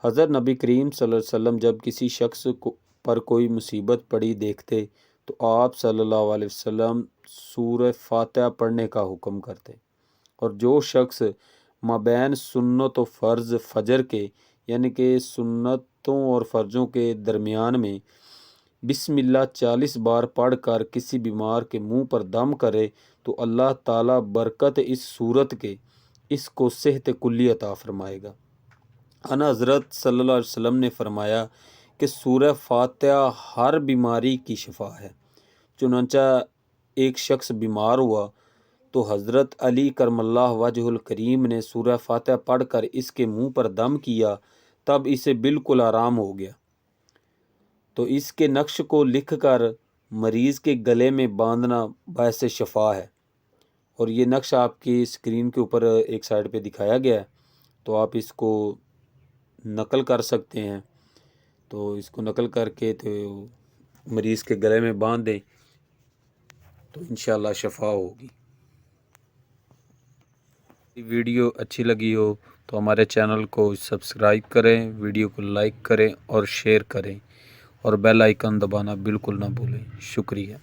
حضرت نبی کریم صلی اللہ علیہ وسلم جب کسی شخص پر کوئی مصیبت پڑی دیکھتے تو آپ صلی اللہ علیہ وسلم سورہ فاتحہ پڑھنے کا حکم کرتے، اور جو شخص مابین سنت و فرض فجر کے یعنی کہ سنتوں اور فرضوں کے درمیان میں بسم اللہ 40 بار پڑھ کر کسی بیمار کے منہ پر دم کرے تو اللہ تعالیٰ برکت اس صورت کے اس کو صحت کلی عطا فرمائے گا۔ ان حضرت صلی اللہ علیہ وسلم نے فرمایا کہ سورہ فاتحہ ہر بیماری کی شفا ہے۔ چنانچہ ایک شخص بیمار ہوا تو حضرت علی کرم اللہ وجہ الکریم نے سورہ فاتحہ پڑھ کر اس کے منہ پر دم کیا، تب اسے بالکل آرام ہو گیا۔ تو اس کے نقش کو لکھ کر مریض کے گلے میں باندھنا باعث شفا ہے، اور یہ نقش آپ کی اسکرین کے اوپر ایک سائڈ پہ دکھایا گیا ہے، تو آپ اس کو نقل کر سکتے ہیں۔ تو اس کو نقل کر کے تو مریض کے گلے میں باندھ دیں تو انشاءاللہ شفا ہوگی۔ ویڈیو اچھی لگی ہو تو ہمارے چینل کو سبسکرائب کریں، ویڈیو کو لائک کریں اور شیئر کریں، اور بیل آئیکن دبانا بالکل نہ بھولیں۔ شکریہ۔